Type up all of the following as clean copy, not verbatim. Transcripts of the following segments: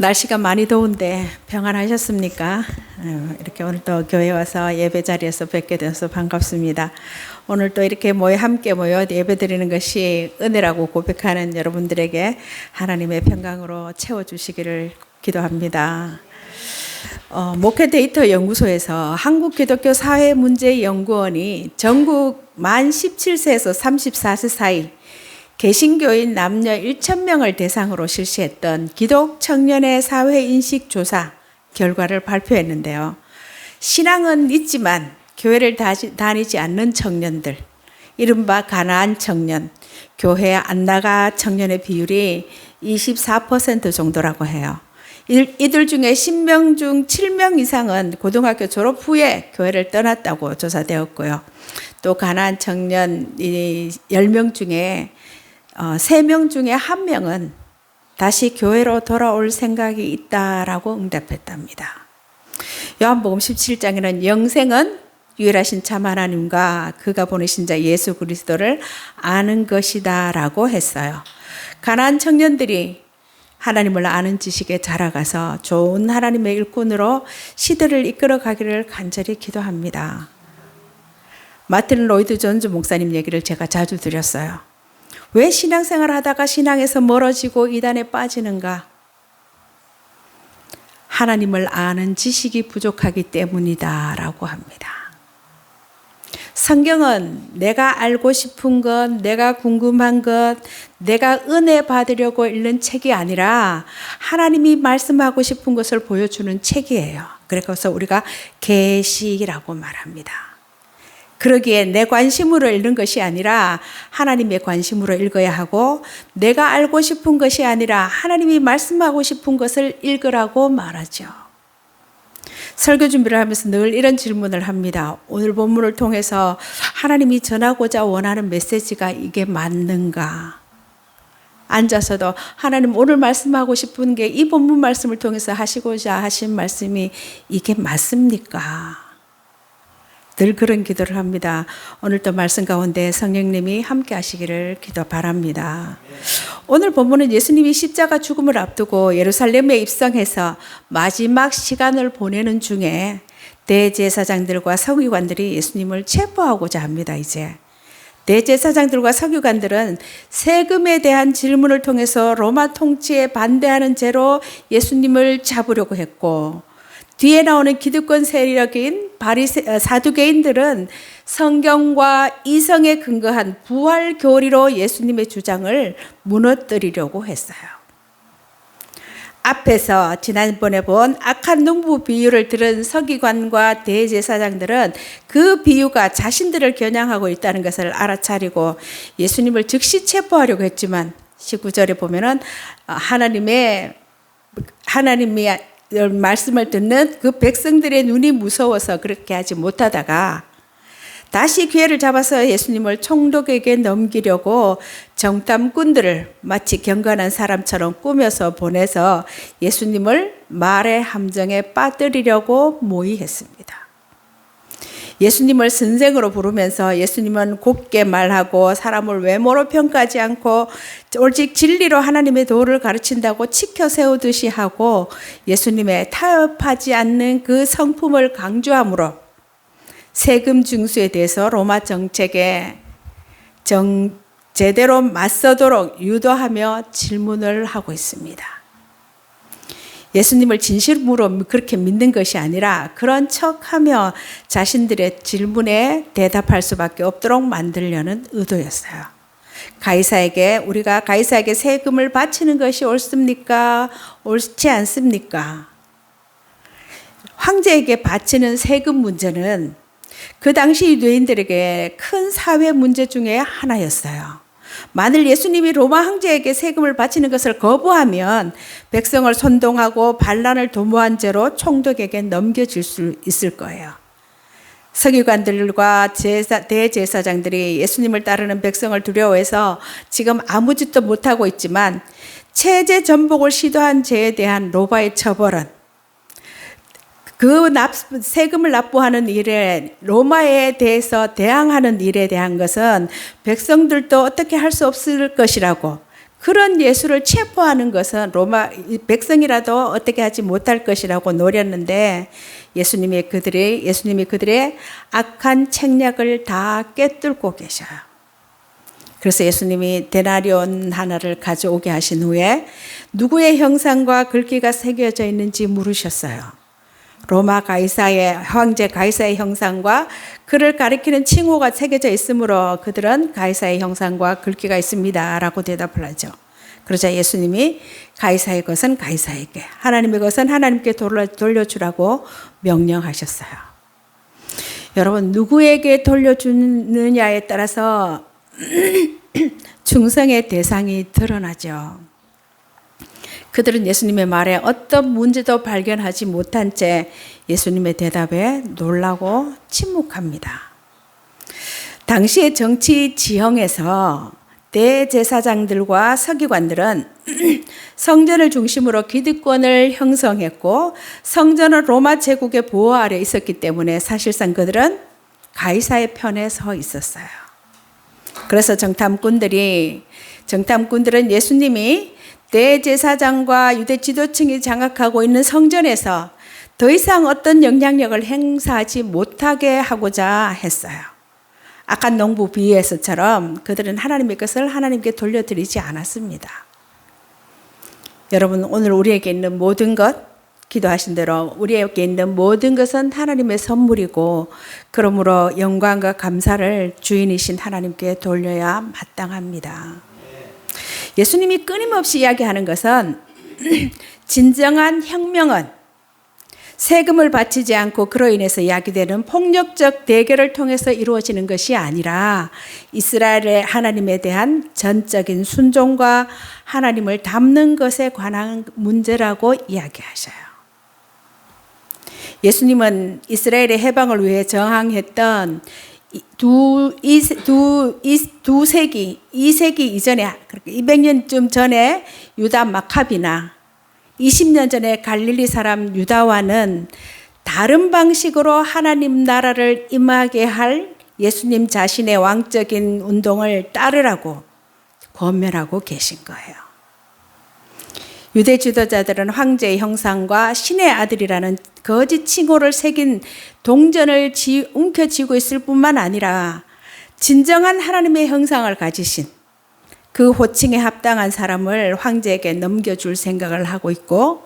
날씨가 많이 더운데 평안하셨습니까? 이렇게 오늘 또 교회 와서 예배 자리에서 뵙게 돼서 반갑습니다. 오늘 또 이렇게 함께 모여 예배 드리는 것이 은혜라고 고백하는 여러분들에게 하나님의 평강으로 채워주시기를 기도합니다. 목회 데이터 연구소에서 한국기독교사회문제연구원이 전국 만 17세에서 34세 사이 개신교인 남녀 1,000명을 대상으로 실시했던 기독 청년의 사회인식 조사 결과를 발표했는데요. 신앙은 있지만 교회를 다니지 않는 청년들, 이른바 가난한 청년, 교회 안 나가 청년의 비율이 24% 정도라고 해요. 이들 중에 10명 중 7명 이상은 고등학교 졸업 후에 교회를 떠났다고 조사되었고요. 또 가난한 청년 10명 중에 3명 중에 1명은 다시 교회로 돌아올 생각이 있다라고 응답했답니다. 요한복음 17장에는 영생은 유일하신 참 하나님과 그가 보내신 자 예수 그리스도를 아는 것이다 라고 했어요. 가난한 청년들이 하나님을 아는 지식에 자라가서 좋은 하나님의 일꾼으로 시대를 이끌어가기를 간절히 기도합니다. 마틴 로이드 존즈 목사님 얘기를 제가 자주 드렸어요. 왜 신앙생활을 하다가 신앙에서 멀어지고 이단에 빠지는가? 하나님을 아는 지식이 부족하기 때문이다 라고 합니다. 성경은 내가 알고 싶은 것, 내가 궁금한 것, 내가 은혜 받으려고 읽는 책이 아니라 하나님이 말씀하고 싶은 것을 보여주는 책이에요. 그래서 우리가 계시라고 말합니다. 그러기에 내 관심으로 읽는 것이 아니라 하나님의 관심으로 읽어야 하고, 내가 알고 싶은 것이 아니라 하나님이 말씀하고 싶은 것을 읽으라고 말하죠. 설교 준비를 하면서 늘 이런 질문을 합니다. 오늘 본문을 통해서 하나님이 전하고자 원하는 메시지가 이게 맞는가? 앉아서도 하나님 오늘 말씀하고 싶은 게 이 본문 말씀을 통해서 하시고자 하신 말씀이 이게 맞습니까? 늘 그런 기도를 합니다. 오늘도 말씀 가운데 성령님이 함께 하시기를 기도 바랍니다. 오늘 본문은 예수님이 십자가 죽음을 앞두고 예루살렘에 입성해서 마지막 시간을 보내는 중에 대제사장들과 서기관들이 예수님을 체포하고자 합니다. 이제 대제사장들과 서기관들은 세금에 대한 질문을 통해서 로마 통치에 반대하는 죄로 예수님을 잡으려고 했고, 뒤에 나오는 기득권 세력인 사두개인들은 성경과 이성에 근거한 부활 교리로 예수님의 주장을 무너뜨리려고 했어요. 앞에서 지난번에 본 악한 농부 비유를 들은 서기관과 대제사장들은 그 비유가 자신들을 겨냥하고 있다는 것을 알아차리고 예수님을 즉시 체포하려고 했지만 19절에 보면은 하나님이 말씀을 듣는 그 백성들의 눈이 무서워서 그렇게 하지 못하다가 다시 기회를 잡아서 예수님을 총독에게 넘기려고 정탐꾼들을 마치 경건한 사람처럼 꾸며서 보내서 예수님을 말의 함정에 빠뜨리려고 모의했습니다. 예수님을 선생으로 부르면서 예수님은 곱게 말하고 사람을 외모로 평가하지 않고 오직 진리로 하나님의 도를 가르친다고 치켜 세우듯이 하고 예수님의 타협하지 않는 그 성품을 강조함으로 세금 징수에 대해서 로마 정책에 제대로 맞서도록 유도하며 질문을 하고 있습니다. 예수님을 진실으로 그렇게 믿는 것이 아니라 그런 척하며 자신들의 질문에 대답할 수밖에 없도록 만들려는 의도였어요. 우리가 가이사에게 세금을 바치는 것이 옳습니까? 옳지 않습니까? 황제에게 바치는 세금 문제는 그 당시 유대인들에게 큰 사회 문제 중에 하나였어요. 만일 예수님이 로마 황제에게 세금을 바치는 것을 거부하면 백성을 선동하고 반란을 도모한 죄로 총독에게 넘겨질 수 있을 거예요. 서기관들과 대제사장들이 예수님을 따르는 백성을 두려워해서 지금 아무 짓도 못하고 있지만 체제 전복을 시도한 죄에 대한 로마의 처벌은 그 세금을 납부하는 일에 로마에 대해서 대항하는 일에 대한 것은 백성들도 어떻게 할 수 없을 것이라고 그런 예수를 체포하는 것은 로마 백성이라도 어떻게 하지 못할 것이라고 노렸는데 예수님이 그들의 악한 책략을 다 꿰뚫고 계셔요. 그래서 예수님이 데나리온 하나를 가져오게 하신 후에 누구의 형상과 글귀가 새겨져 있는지 물으셨어요. 로마 가이사의 황제 가이사의 형상과 그를 가리키는 칭호가 새겨져 있으므로 그들은 가이사의 형상과 글귀가 있습니다라고 대답을 하죠. 그러자 예수님이 가이사의 것은 가이사에게, 하나님의 것은 하나님께 돌려주라고 명령하셨어요. 여러분, 누구에게 돌려주느냐에 따라서 충성의 대상이 드러나죠. 그들은 예수님의 말에 어떤 문제도 발견하지 못한 채 예수님의 대답에 놀라고 침묵합니다. 당시의 정치 지형에서 대제사장들과 서기관들은 성전을 중심으로 기득권을 형성했고 성전은 로마 제국의 보호 아래 있었기 때문에 사실상 그들은 가이사의 편에 서 있었어요. 그래서 정탐꾼들은 예수님이 대제사장과 유대 지도층이 장악하고 있는 성전에서 더 이상 어떤 영향력을 행사하지 못하게 하고자 했어요. 악한 농부 비유에서처럼 그들은 하나님의 것을 하나님께 돌려드리지 않았습니다. 여러분, 오늘 우리에게 있는 모든 것, 기도하신 대로 우리에게 있는 모든 것은 하나님의 선물이고 그러므로 영광과 감사를 주인이신 하나님께 돌려야 마땅합니다. 예수님이 끊임없이 이야기하는 것은 진정한 혁명은 세금을 바치지 않고 그로 인해서 야기되는 폭력적 대결을 통해서 이루어지는 것이 아니라 이스라엘의 하나님에 대한 전적인 순종과 하나님을 닮는 것에 관한 문제라고 이야기하셔요. 예수님은 이스라엘의 해방을 위해 저항했던 2세기 이전에 200년쯤 전에 유다 마카비나 20년 전에 갈릴리 사람 유다와는 다른 방식으로 하나님 나라를 임하게 할 예수님 자신의 왕적인 운동을 따르라고 권면하고 계신 거예요. 유대 지도자들은 황제의 형상과 신의 아들이라는 거짓 칭호를 새긴 동전을 움켜쥐고 있을 뿐만 아니라 진정한 하나님의 형상을 가지신 그 호칭에 합당한 사람을 황제에게 넘겨줄 생각을 하고 있고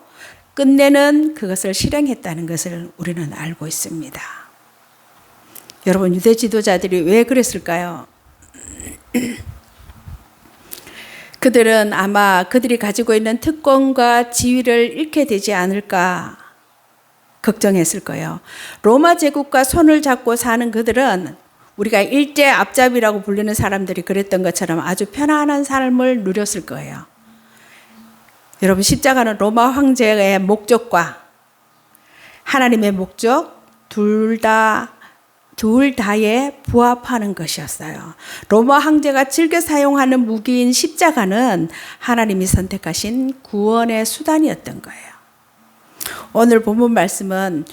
끝내는 그것을 실행했다는 것을 우리는 알고 있습니다. 여러분, 유대 지도자들이 왜 그랬을까요? 그들은 아마 그들이 가지고 있는 특권과 지위를 잃게 되지 않을까 걱정했을 거예요. 로마 제국과 손을 잡고 사는 그들은 우리가 일제 앞잡이라고 불리는 사람들이 그랬던 것처럼 아주 편안한 삶을 누렸을 거예요. 여러분, 십자가는 로마 황제의 목적과 하나님의 목적 둘 다에 부합하는 것이었어요. 로마 황제가 즐겨 사용하는 무기인 십자가는 하나님이 선택하신 구원의 수단이었던 거예요. 오늘 본문 말씀은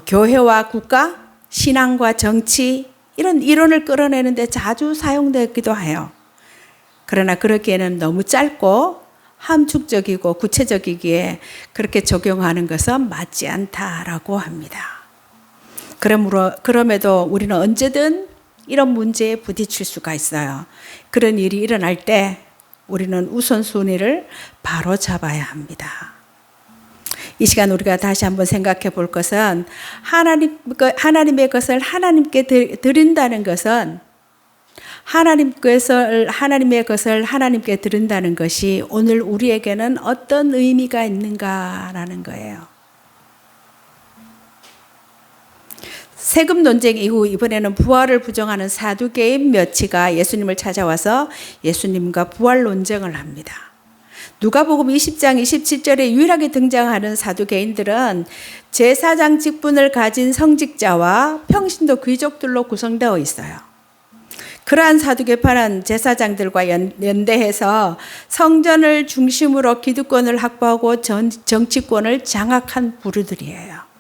교회와 국가, 신앙과 정치 이런 이론을 끌어내는데 자주 사용되기도 해요. 그러나 그렇기에는 너무 짧고 함축적이고 구체적이기에 그렇게 적용하는 것은 맞지 않다라고 합니다. 그럼에도 우리는 언제든 이런 문제에 부딪힐 수가 있어요. 그런 일이 일어날 때 우리는 우선순위를 바로 잡아야 합니다. 이 시간 우리가 다시 한번 생각해 볼 것은 하나님의 것을 하나님께 드린다는 것은 하나님의 것을 하나님께 드린다는 것이 오늘 우리에게는 어떤 의미가 있는가라는 거예요. 세금 논쟁 이후 이번에는 부활을 부정하는 사두개인 몇이가 예수님을 찾아와서 예수님과 부활 논쟁을 합니다. 누가복음 20장 27절에 유일하게 등장하는 사두개인들은 제사장 직분을 가진 성직자와 평신도 귀족들로 구성되어 있어요. 그러한 사두개파는 제사장들과 연대해서 성전을 중심으로 기득권을 확보하고 정치권을 장악한 부류들이에요.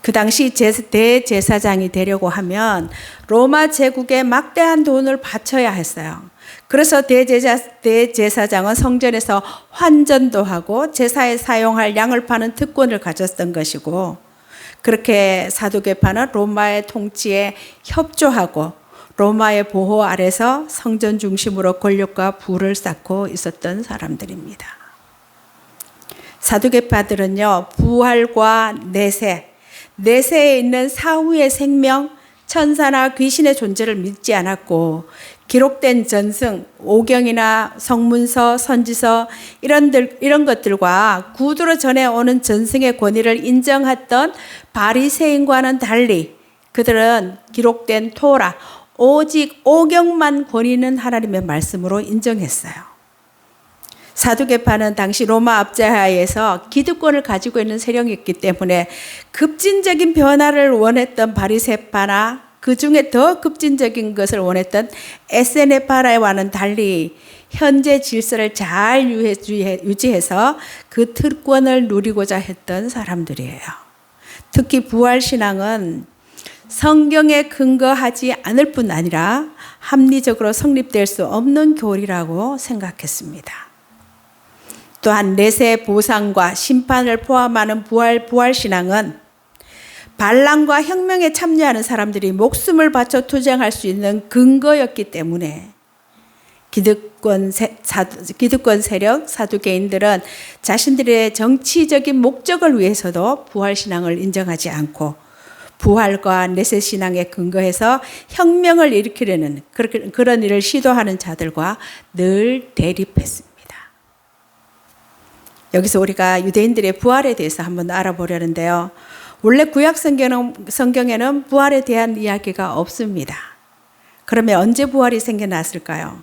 그 당시 대제사장이 되려고 하면 로마 제국에 막대한 돈을 바쳐야 했어요. 그래서 대제사장은 성전에서 환전도 하고 제사에 사용할 양을 파는 특권을 가졌던 것이고, 그렇게 사두개파는 로마의 통치에 협조하고 로마의 보호 아래서 성전 중심으로 권력과 부를 쌓고 있었던 사람들입니다. 사두개파들은요, 부활과 내세에 있는 사후의 생명, 천사나 귀신의 존재를 믿지 않았고, 기록된 전승, 오경이나 성문서, 선지서 이런 것들과 구두로 전해오는 전승의 권위를 인정했던 바리새인과는 달리 그들은 기록된 토라, 오직 오경만 권위는 하나님의 말씀으로 인정했어요. 사두개파는 당시 로마 압제하에서 기득권을 가지고 있는 세력이었기 때문에 급진적인 변화를 원했던 바리새파나 그 중에 더 급진적인 것을 원했던 에세네파라와는 달리 현재 질서를 잘 유지해서 그 특권을 누리고자 했던 사람들이에요. 특히 부활신앙은 성경에 근거하지 않을 뿐 아니라 합리적으로 성립될 수 없는 교리라고 생각했습니다. 또한 내세 보상과 심판을 포함하는 부활신앙은 반란과 혁명에 참여하는 사람들이 목숨을 바쳐 투쟁할 수 있는 근거였기 때문에 기득권 세력, 사두개인들은 자신들의 정치적인 목적을 위해서도 부활신앙을 인정하지 않고 부활과 내세신앙에 근거해서 혁명을 일으키려는 그런 일을 시도하는 자들과 늘 대립했습니다. 여기서 우리가 유대인들의 부활에 대해서 한번 알아보려는데요. 원래 구약 성경에는 부활에 대한 이야기가 없습니다. 그러면 언제 부활이 생겨났을까요?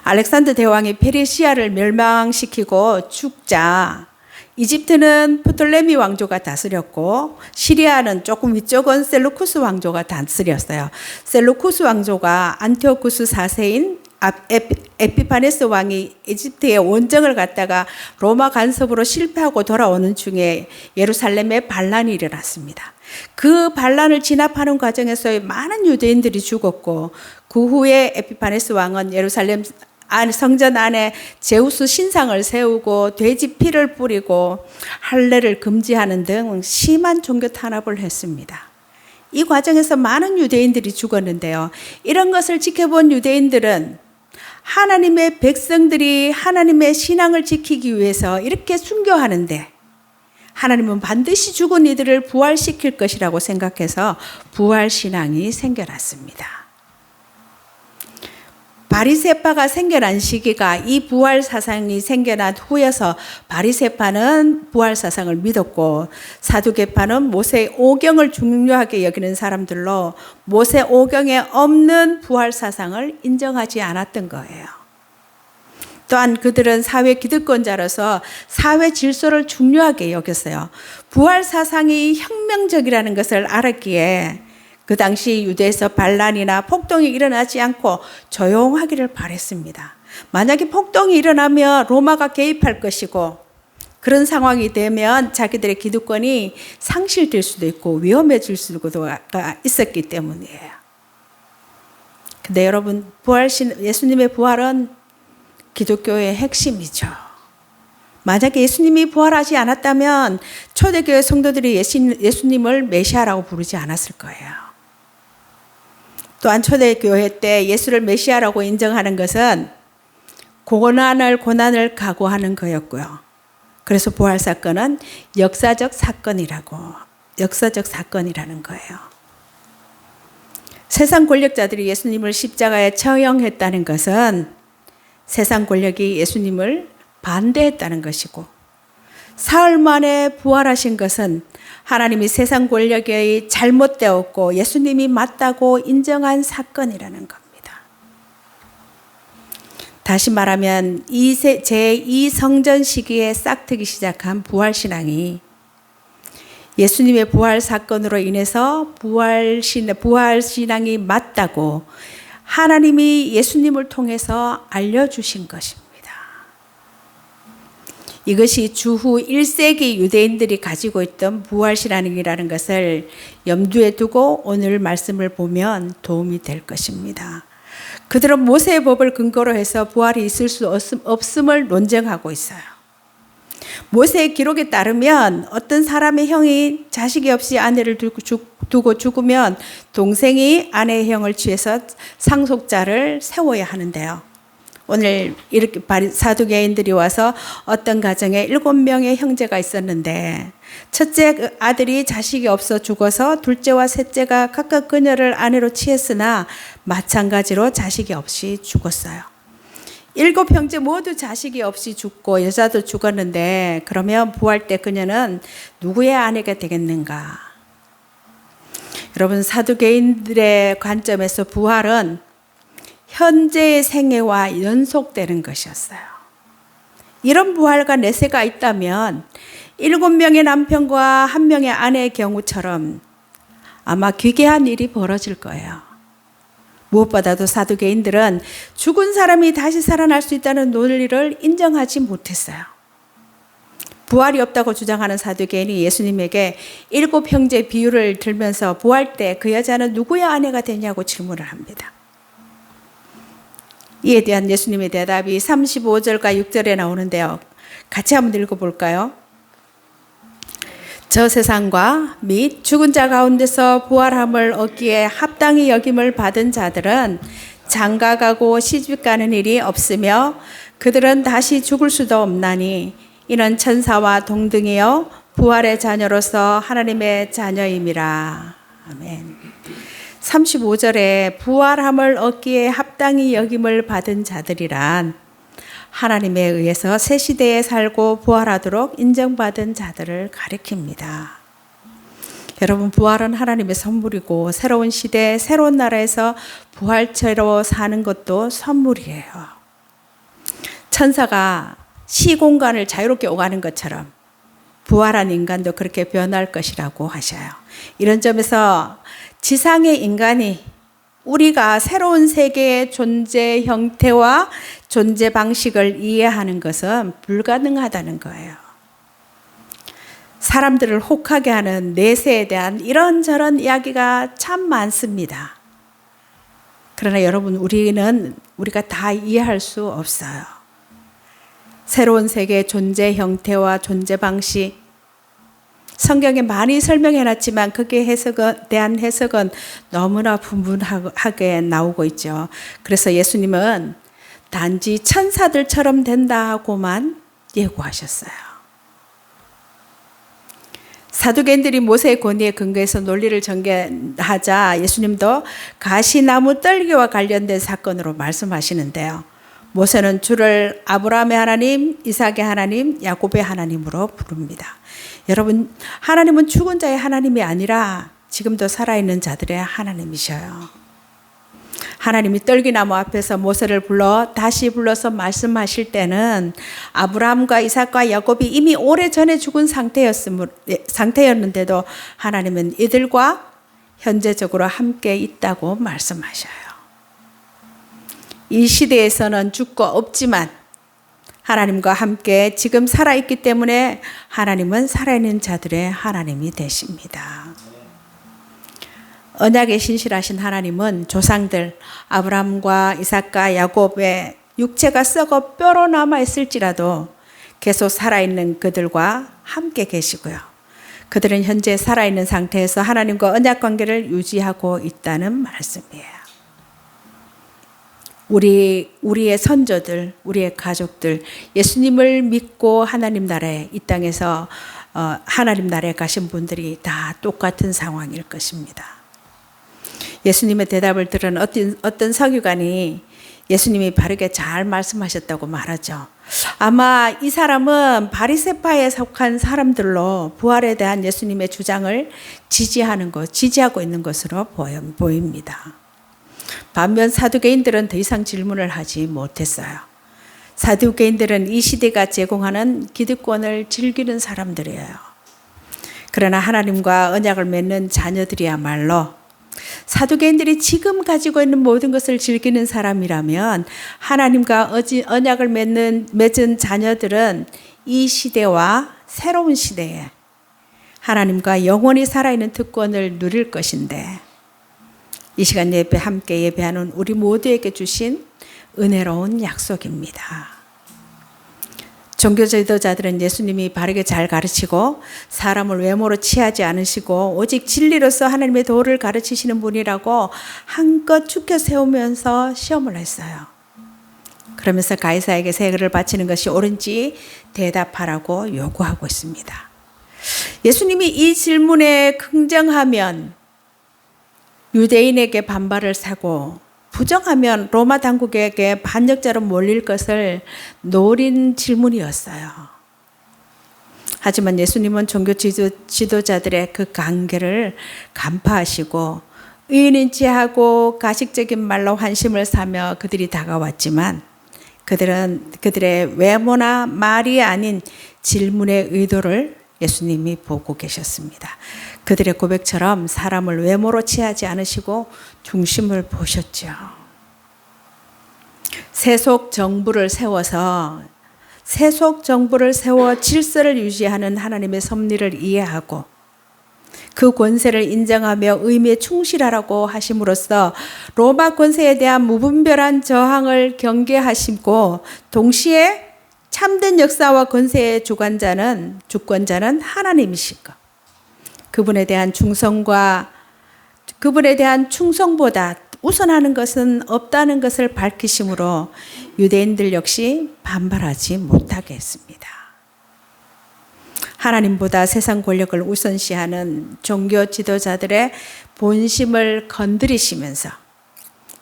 알렉산더 대왕이 페르시아를 멸망시키고 죽자 이집트는 프톨레미 왕조가 다스렸고 시리아는 조금 위쪽은 셀루쿠스 왕조가 다스렸어요. 셀루쿠스 왕조가 안티오쿠스 4세인 에피파네스 왕이 이집트의 원정을 갔다가 로마 간섭으로 실패하고 돌아오는 중에 예루살렘에 반란이 일어났습니다. 그 반란을 진압하는 과정에서 많은 유대인들이 죽었고, 그 후에 에피파네스 왕은 예루살렘 성전 안에 제우스 신상을 세우고 돼지 피를 뿌리고 할례를 금지하는 등 심한 종교 탄압을 했습니다. 이 과정에서 많은 유대인들이 죽었는데요. 이런 것을 지켜본 유대인들은 하나님의 백성들이 하나님의 신앙을 지키기 위해서 이렇게 순교하는데 하나님은 반드시 죽은 이들을 부활시킬 것이라고 생각해서 부활신앙이 생겨났습니다. 바리새파가 생겨난 시기가 이 부활 사상이 생겨난 후여서 바리새파는 부활 사상을 믿었고 사두개파는 모세 오경을 중요하게 여기는 사람들로 모세 오경에 없는 부활 사상을 인정하지 않았던 거예요. 또한 그들은 사회 기득권자로서 사회 질서를 중요하게 여겼어요. 부활 사상이 혁명적이라는 것을 알았기에 그 당시 유대에서 반란이나 폭동이 일어나지 않고 조용하기를 바랬습니다. 만약에 폭동이 일어나면 로마가 개입할 것이고 그런 상황이 되면 자기들의 기득권이 상실될 수도 있고 위험해질 수도 있었기 때문이에요. 근데 여러분, 예수님의 부활은 기독교의 핵심이죠. 만약에 예수님이 부활하지 않았다면 초대교회 성도들이 예수님을 메시아라고 부르지 않았을 거예요. 또한 초대교회 때 예수를 메시아라고 인정하는 것은 고난을 각오하는 거였고요. 그래서 부활 사건은 역사적 사건이라는 거예요. 세상 권력자들이 예수님을 십자가에 처형했다는 것은 세상 권력이 예수님을 반대했다는 것이고, 사흘 만에 부활하신 것은 하나님이 세상 권력이 잘못되었고 예수님이 맞다고 인정한 사건이라는 겁니다. 다시 말하면 제2 성전 시기에 싹트기 시작한 부활신앙이 예수님의 부활 사건으로 인해서 부활신앙이 맞다고 하나님이 예수님을 통해서 알려주신 것입니다. 이것이 주후 1세기 유대인들이 가지고 있던 부활신앙이라는 것을 염두에 두고 오늘 말씀을 보면 도움이 될 것입니다. 그들은 모세의 법을 근거로 해서 부활이 있을 수 없음을 논쟁하고 있어요. 모세의 기록에 따르면 어떤 사람의 형이 자식이 없이 아내를 두고 죽으면 동생이 아내의 형을 취해서 상속자를 세워야 하는데요. 오늘 이렇게 사두개인들이 와서 어떤 가정에 7명의 형제가 있었는데 첫째 아들이 자식이 없어 죽어서 둘째와 셋째가 각각 그녀를 아내로 취했으나 마찬가지로 자식이 없이 죽었어요. 7형제 모두 자식이 없이 죽고 여자도 죽었는데 그러면 부활 때 그녀는 누구의 아내가 되겠는가? 여러분, 사두개인들의 관점에서 부활은 현재의 생애와 연속되는 것이었어요. 이런 부활과 내세가 있다면 7명의 남편과 1명의 아내의 경우처럼 아마 기괴한 일이 벌어질 거예요. 무엇보다도 사두개인들은 죽은 사람이 다시 살아날 수 있다는 논리를 인정하지 못했어요. 부활이 없다고 주장하는 사두개인이 예수님에게 7형제 비유를 들면서 부활 때 그 여자는 누구의 아내가 되냐고 질문을 합니다. 이에 대한 예수님의 대답이 35절과 6절에 나오는데요. 같이 한번 읽어볼까요? 저 세상과 및 죽은 자 가운데서 부활함을 얻기에 합당히 여김을 받은 자들은 장가가고 시집가는 일이 없으며 그들은 다시 죽을 수도 없나니 이는 천사와 동등이요 부활의 자녀로서 하나님의 자녀임이라. 아멘. 35절에 부활함을 얻기에 합당히 여김을 받은 자들이란 하나님에 의해서 새 시대에 살고 부활하도록 인정받은 자들을 가리킵니다. 여러분, 부활은 하나님의 선물이고 새로운 시대, 새로운 나라에서 부활체로 사는 것도 선물이에요. 천사가 시공간을 자유롭게 오가는 것처럼 부활한 인간도 그렇게 변할 것이라고 하셔요. 이런 점에서 지상의 인간이 우리가 새로운 세계의 존재 형태와 존재 방식을 이해하는 것은 불가능하다는 거예요. 사람들을 혹하게 하는 내세에 대한 이런저런 이야기가 참 많습니다. 그러나 여러분, 우리가 다 이해할 수 없어요. 새로운 세계의 존재 형태와 존재 방식, 성경에 많이 설명해놨지만 그게 대한 해석은 너무나 분분하게 나오고 있죠. 그래서 예수님은 단지 천사들처럼 된다고만 예고하셨어요. 사두개인들이 모세의 권위에 근거해서 논리를 전개하자 예수님도 가시나무 떨기와 관련된 사건으로 말씀하시는데요. 모세는 주를 아브라함의 하나님, 이삭의 하나님, 야곱의 하나님으로 부릅니다. 여러분, 하나님은 죽은 자의 하나님이 아니라 지금도 살아있는 자들의 하나님이셔요. 하나님이 떨기나무 앞에서 모세를 다시 불러서 말씀하실 때는 아브라함과 이삭과 야곱이 이미 오래전에 죽은 상태였는데도 하나님은 이들과 현재적으로 함께 있다고 말씀하셔요. 이 시대에서는 죽고 없지만 하나님과 함께 지금 살아있기 때문에 하나님은 살아있는 자들의 하나님이 되십니다. 언약에 신실하신 하나님은 조상들 아브라함과 이삭과 야곱의 육체가 썩어 뼈로 남아있을지라도 계속 살아있는 그들과 함께 계시고요. 그들은 현재 살아있는 상태에서 하나님과 언약 관계를 유지하고 있다는 말씀이에요. 우리의 선조들, 우리의 가족들, 예수님을 믿고 하나님 나라에 이 땅에서 하나님 나라에 가신 분들이 다 똑같은 상황일 것입니다. 예수님의 대답을 들은 어떤 서기관이 예수님이 바르게 잘 말씀하셨다고 말하죠. 아마 이 사람은 바리새파에 속한 사람들로 부활에 대한 예수님의 주장을 지지하고 있는 것으로 보입니다. 반면 사두개인들은 더 이상 질문을 하지 못했어요. 사두개인들은 이 시대가 제공하는 기득권을 즐기는 사람들이에요. 그러나 하나님과 언약을 맺는 자녀들이야말로 사두개인들이 지금 가지고 있는 모든 것을 즐기는 사람이라면 하나님과 언약을 맺은 자녀들은 이 시대와 새로운 시대에 하나님과 영원히 살아있는 특권을 누릴 것인데 이 시간 예배 함께 예배하는 우리 모두에게 주신 은혜로운 약속입니다. 종교 지도자들은 예수님이 바르게 잘 가르치고 사람을 외모로 취하지 않으시고 오직 진리로서 하나님의 도를 가르치시는 분이라고 한껏 죽여 세우면서 시험을 했어요. 그러면서 가이사에게 세금을 바치는 것이 옳은지 대답하라고 요구하고 있습니다. 예수님이 이 질문에 긍정하면 유대인에게 반발을 사고 부정하면 로마 당국에게 반역자로 몰릴 것을 노린 질문이었어요. 하지만 예수님은 종교 지도자들의 그 관계를 간파하시고 의인인지하고 가식적인 말로 환심을 사며 그들이 다가왔지만 그들은 그들의 외모나 말이 아닌 질문의 의도를 예수님이 보고 계셨습니다. 그들의 고백처럼 사람을 외모로 취하지 않으시고 중심을 보셨죠. 세속 정부를 세워 질서를 유지하는 하나님의 섭리를 이해하고 그 권세를 인정하며 의미에 충실하라고 하심으로써 로마 권세에 대한 무분별한 저항을 경계하시고 동시에 참된 역사와 권세의 주권자는 하나님이시고 그분에 대한 충성보다 우선하는 것은 없다는 것을 밝히심으로 유대인들 역시 반발하지 못하게 했습니다. 하나님보다 세상 권력을 우선시하는 종교 지도자들의 본심을 건드리시면서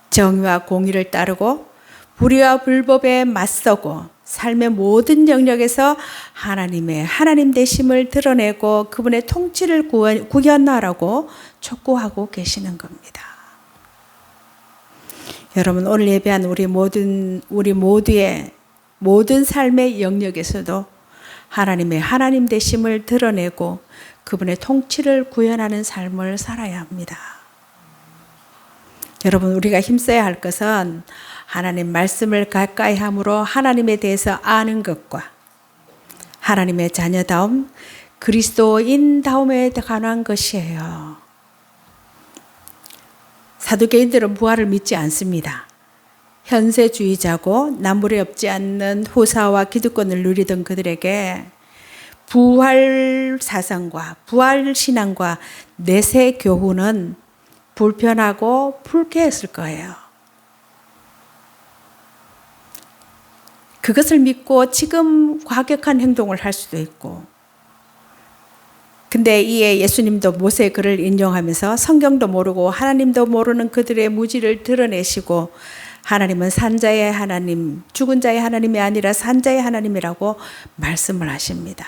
정의와 공의를 따르고 불의와 불법에 맞서고 삶의 모든 영역에서 하나님 되심을 드러내고 그분의 통치를 구현하라고 촉구하고 계시는 겁니다. 여러분, 오늘 예배한 우리 모두의 모든 삶의 영역에서도 하나님 되심을 드러내고 그분의 통치를 구현하는 삶을 살아야 합니다. 여러분, 우리가 힘써야 할 것은 하나님 말씀을 가까이 함으로 하나님에 대해서 아는 것과 하나님의 자녀다움, 그리스도인다움에 관한 것이에요. 사두개인들은 부활을 믿지 않습니다. 현세주의자고 남불에 없지 않는 후사와 기득권을 누리던 그들에게 부활 사상과 부활 신앙과 내세 교훈은 불편하고 불쾌했을 거예요. 그것을 믿고 지금 과격한 행동을 할 수도 있고, 근데 이에 예수님도 모세의 글을 인용하면서 성경도 모르고 하나님도 모르는 그들의 무지를 드러내시고 하나님은 산자의 하나님, 죽은 자의 하나님이 아니라 산자의 하나님이라고 말씀을 하십니다.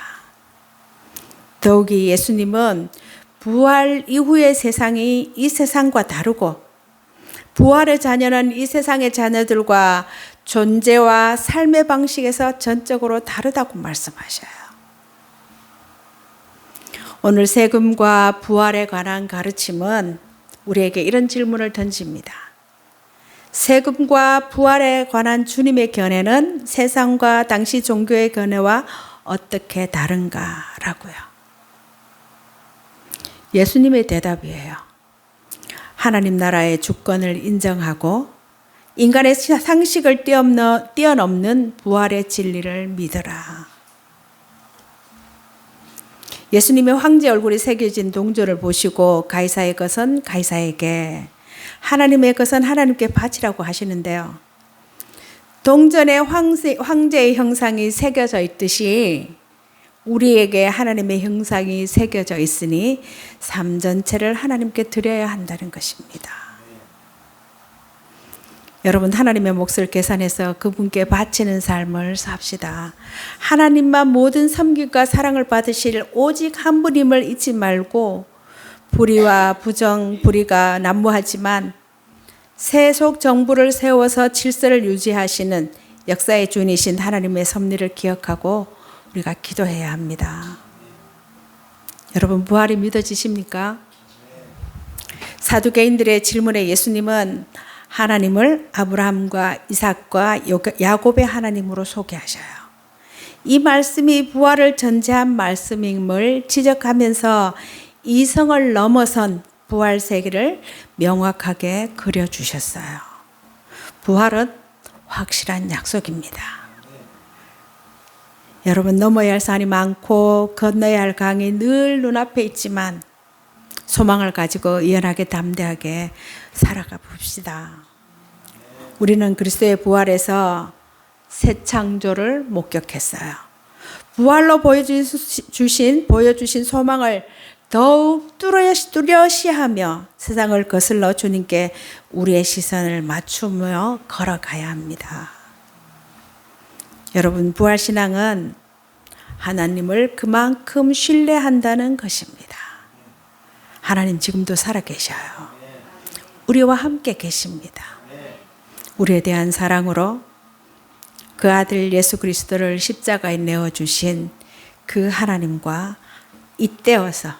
더욱이 예수님은 부활 이후의 세상이 이 세상과 다르고 부활의 자녀는 이 세상의 자녀들과 존재와 삶의 방식에서 전적으로 다르다고 말씀하셔요. 오늘 세금과 부활에 관한 가르침은 우리에게 이런 질문을 던집니다. 세금과 부활에 관한 주님의 견해는 세상과 당시 종교의 견해와 어떻게 다른가라고요. 예수님의 대답이에요. 하나님 나라의 주권을 인정하고 인간의 상식을 뛰어넘는 부활의 진리를 믿어라. 예수님의 황제 얼굴이 새겨진 동전을 보시고 가이사의 것은 가이사에게, 하나님의 것은 하나님께 바치라고 하시는데요. 동전에 황제의 형상이 새겨져 있듯이 우리에게 하나님의 형상이 새겨져 있으니 삶 전체를 하나님께 드려야 한다는 것입니다. 여러분, 하나님의 몫을 계산해서 그분께 바치는 삶을 삽시다. 하나님만 모든 섬김과 사랑을 받으실 오직 한 분임을 잊지 말고, 불의와 불의가 난무하지만 세속 정부를 세워서 질서를 유지하시는 역사의 주인이신 하나님의 섭리를 기억하고 우리가 기도해야 합니다. 여러분, 부활이 믿어지십니까? 사두개인들의 질문에 예수님은 하나님을 아브라함과 이삭과 야곱의 하나님으로 소개하셔요. 이 말씀이 부활을 전제한 말씀임을 지적하면서 이성을 넘어선 부활 세계를 명확하게 그려주셨어요. 부활은 확실한 약속입니다. 여러분, 넘어야 할 산이 많고 건너야 할 강이 늘 눈앞에 있지만 소망을 가지고 의연하게 담대하게 살아가 봅시다. 우리는 그리스도의 부활에서 새 창조를 목격했어요. 부활로 보여주신 소망을 더욱 뚜렷이하며 세상을 거슬러 주님께 우리의 시선을 맞추며 걸어가야 합니다. 여러분, 부활신앙은 하나님을 그만큼 신뢰한다는 것입니다. 하나님 지금도 살아계셔요. 우리와 함께 계십니다. 우리에 대한 사랑으로 그 아들 예수 그리스도를 십자가에 내어주신 그 하나님과 잇대어서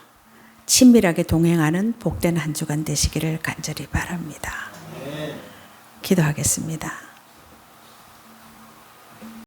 친밀하게 동행하는 복된 한 주간 되시기를 간절히 바랍니다. 기도하겠습니다.